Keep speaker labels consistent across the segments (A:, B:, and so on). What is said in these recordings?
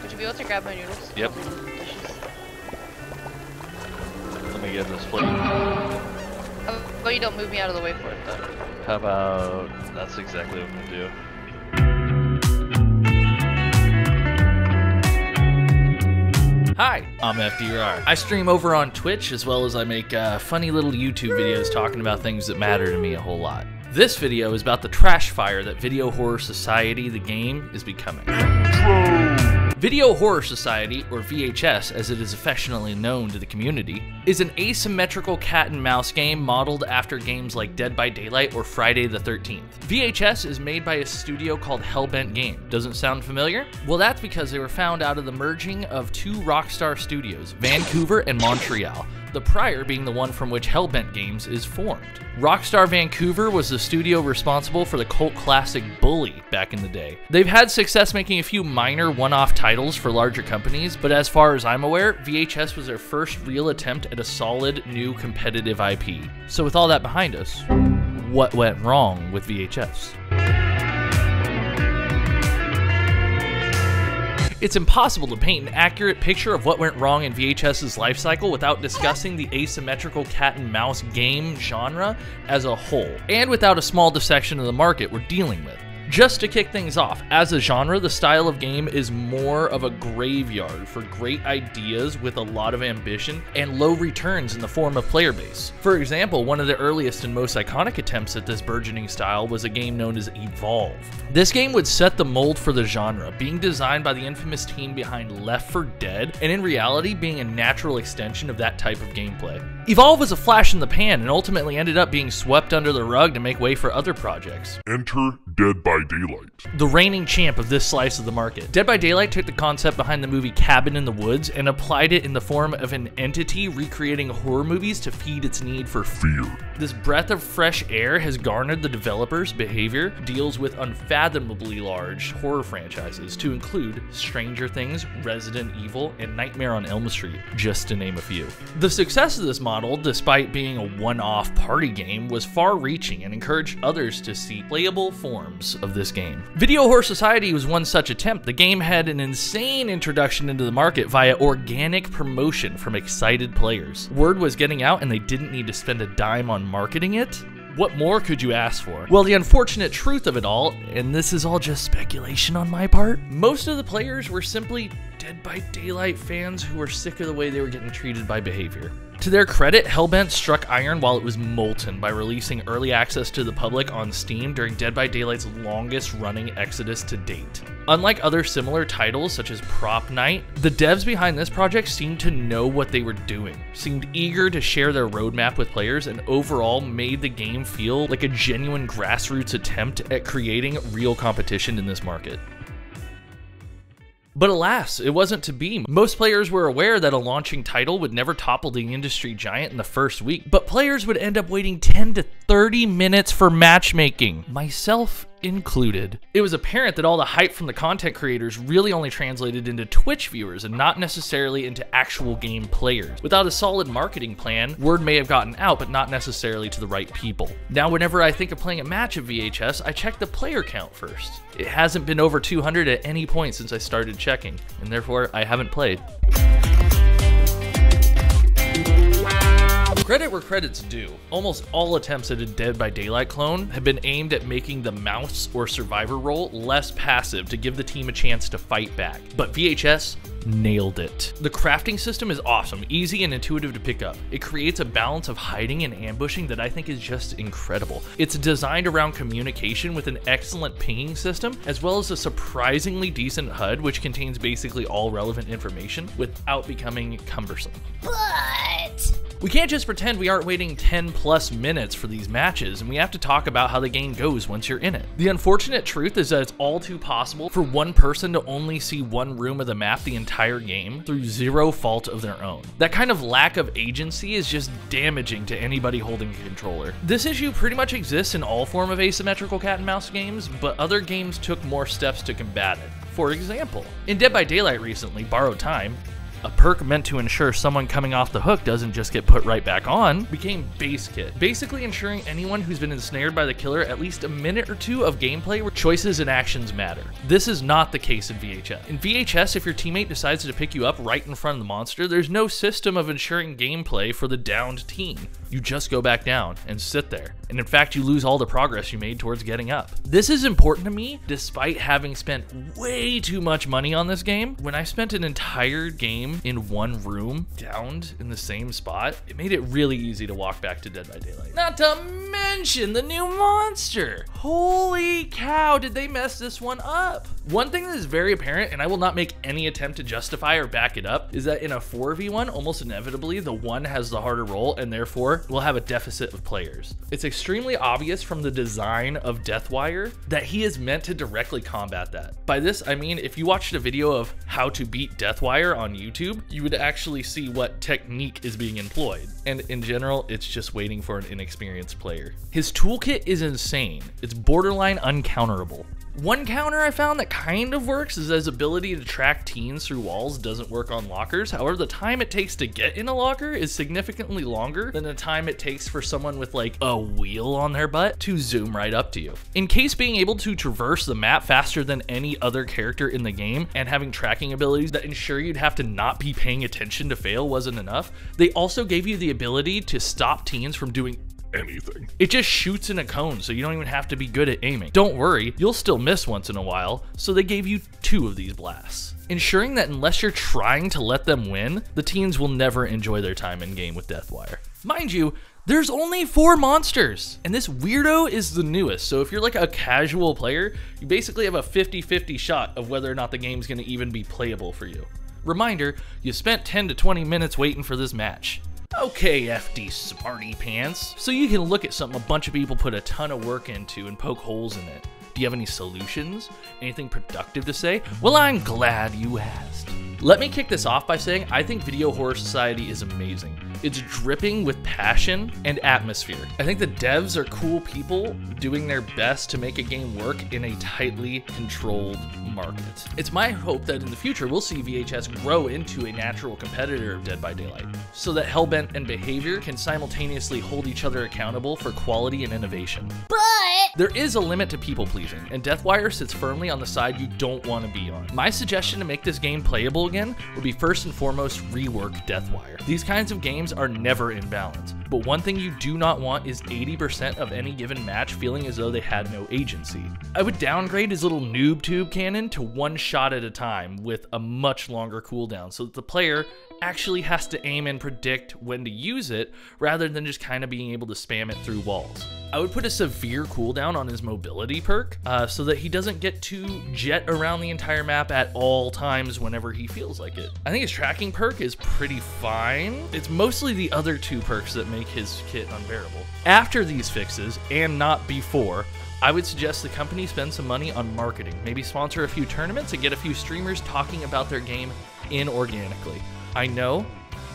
A: Would you be able to grab my noodles?
B: Yep. Let me get this plate.
A: But you don't move me out of the way for it, though.
B: How about... That's exactly what I'm gonna do. Hi, I'm FDRawr. I stream over on Twitch, as well as I make funny little YouTube videos talking about things that matter to me a whole lot. This video is about the trash fire that Video Horror Society, the game, is becoming. Video Horror Society, or VHS as it is affectionately known to the community, is an asymmetrical cat and mouse game modeled after games like Dead by Daylight or Friday the 13th. VHS is made by a studio called Hellbent Game. Doesn't sound familiar? Well, that's because they were found out of the merging of two Rockstar studios, Vancouver and Montreal, the prior being the one from which Hellbent Games is formed. Rockstar Vancouver was the studio responsible for the cult classic Bully back in the day. They've had success making a few minor one-off titles for larger companies, but as far as I'm aware, VHS was their first real attempt at a solid, new competitive IP. So with all that behind us, what went wrong with VHS? It's impossible to paint an accurate picture of what went wrong in VHS's life cycle without discussing the asymmetrical cat and mouse game genre as a whole, and without a small dissection of the market we're dealing with. Just to kick things off, as a genre, the style of game is more of a graveyard for great ideas with a lot of ambition and low returns in the form of player base. For example, one of the earliest and most iconic attempts at this burgeoning style was a game known as Evolve. This game would set the mold for the genre, being designed by the infamous team behind Left 4 Dead, and in reality being a natural extension of that type of gameplay. Evolve was a flash in the pan and ultimately ended up being swept under the rug to make way for other projects.
C: Enter Dead by Daylight,
B: the reigning champ of this slice of the market. Dead by Daylight took the concept behind the movie Cabin in the Woods and applied it in the form of an entity recreating horror movies to feed its need for
C: fear.
B: This breath of fresh air has garnered the developers' behavior, deals with unfathomably large horror franchises to include Stranger Things, Resident Evil, and Nightmare on Elm Street, just to name a few. The success of this model, despite being a one-off party game, was far-reaching and encouraged others to see playable forms of this game. Video Horror Society was one such attempt. The game had an insane introduction into the market via organic promotion from excited players. Word was getting out and they didn't need to spend a dime on marketing it. What more could you ask for? Well, the unfortunate truth of it all, and this is all just speculation on my part, most of the players were simply Dead by Daylight fans who were sick of the way they were getting treated by behavior. To their credit, Hellbent struck iron while it was molten by releasing early access to the public on Steam during Dead by Daylight's longest running exodus to date. Unlike other similar titles such as Prop Night, the devs behind this project seemed to know what they were doing, seemed eager to share their roadmap with players, and overall made the game feel like a genuine grassroots attempt at creating real competition in this market. But alas, it wasn't to be. Most players were aware that a launching title would never topple the industry giant in the first week, but players would end up waiting 10 to 30 minutes for matchmaking, myself included. It was apparent that all the hype from the content creators really only translated into Twitch viewers and not necessarily into actual game players. Without a solid marketing plan, word may have gotten out, but not necessarily to the right people. Now, whenever I think of playing a match of VHS, I check the player count first. It hasn't been over 200 at any point since I started checking, and therefore I haven't played. Credit where credit's due. Almost all attempts at a Dead by Daylight clone have been aimed at making the mouse or survivor role less passive to give the team a chance to fight back. But VHS nailed it. The crafting system is awesome, easy and intuitive to pick up. It creates a balance of hiding and ambushing that I think is just incredible. It's designed around communication with an excellent pinging system, as well as a surprisingly decent HUD which contains basically all relevant information without becoming cumbersome.
A: But
B: we can't just pretend we aren't waiting 10 plus minutes for these matches, and we have to talk about how the game goes once you're in it. The unfortunate truth is that it's all too possible for one person to only see one room of the map the entire game through zero fault of their own. That kind of lack of agency is just damaging to anybody holding a controller. This issue pretty much exists in all form of asymmetrical cat and mouse games, but other games took more steps to combat it. For example, in Dead by Daylight recently, Borrowed Time, a perk meant to ensure someone coming off the hook doesn't just get put right back on, became Base Kit, basically ensuring anyone who's been ensnared by the killer at least a minute or two of gameplay where choices and actions matter. This is not the case in VHS. In VHS, if your teammate decides to pick you up right in front of the monster, there's no system of ensuring gameplay for the downed team. You just go back down and sit there. And in fact, you lose all the progress you made towards getting up. This is important to me, despite having spent way too much money on this game. When I spent an entire game in one room, downed in the same spot, it made it really easy to walk back to Dead by Daylight. Not to mention the new monster. Holy cow, did they mess this one up? One thing that is very apparent, and I will not make any attempt to justify or back it up, is that in a 4v1, almost inevitably, the one has the harder role and therefore will have a deficit of players. It's extremely obvious from the design of Deathwire that he is meant to directly combat that. By this, I mean if you watched a video of how to beat Deathwire on YouTube, you would actually see what technique is being employed. And in general, it's just waiting for an inexperienced player. His toolkit is insane. It's borderline uncounterable. One counter I found that kind of works is his ability to track teens through walls doesn't work on lockers. However, the time it takes to get in a locker is significantly longer than the time it takes for someone with like a wheel on their butt to zoom right up to you. In case being able to traverse the map faster than any other character in the game and having tracking abilities that ensure you'd have to not be paying attention to fail wasn't enough, they also gave you the ability to stop teens from doing
C: anything.
B: It just shoots in a cone, so you don't even have to be good at aiming. Don't worry, you'll still miss once in a while, so they gave you 2 of these blasts, ensuring that unless you're trying to let them win, the teens will never enjoy their time in game with Deathwire. Mind you, there's only 4 monsters, and this weirdo is the newest, so if you're like a casual player, you basically have a 50-50 shot of whether or not the game's gonna even be playable for you. Reminder, you spent 10 to 20 minutes waiting for this match. Okay, FD Smarty Pants. So you can look at something a bunch of people put a ton of work into and poke holes in it. Do you have any solutions? Anything productive to say? Well, I'm glad you asked. Let me kick this off by saying I think Video Horror Society is amazing. It's dripping with passion and atmosphere. I think the devs are cool people doing their best to make a game work in a tightly controlled market. It's my hope that in the future we'll see VHS grow into a natural competitor of Dead by Daylight, so that Hellbent and Behavior can simultaneously hold each other accountable for quality and innovation. But there is a limit to people pleasing, and Deathwire sits firmly on the side you don't want to be on. My suggestion to make this game playable again would be first and foremost rework Deathwire. These kinds of games are never in balance, but one thing you do not want is 80% of any given match feeling as though they had no agency. I would downgrade his little noob tube cannon to 1 shot at a time with a much longer cooldown so that the player actually has to aim and predict when to use it rather than just kind of being able to spam it through walls. I would put a severe cooldown on his mobility perk so that he doesn't get to jet around the entire map at all times whenever he feels like it. I think his tracking perk is pretty fine. It's mostly the other 2 perks that make his kit unbearable. After these fixes, and not before, I would suggest the company spend some money on marketing, maybe sponsor a few tournaments and get a few streamers talking about their game inorganically. I know,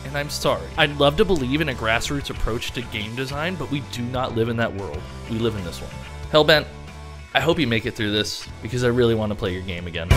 B: and I'm sorry. I'd love to believe in a grassroots approach to game design, but we do not live in that world. We live in this one. Hellbent, I hope you make it through this, because I really want to play your game again.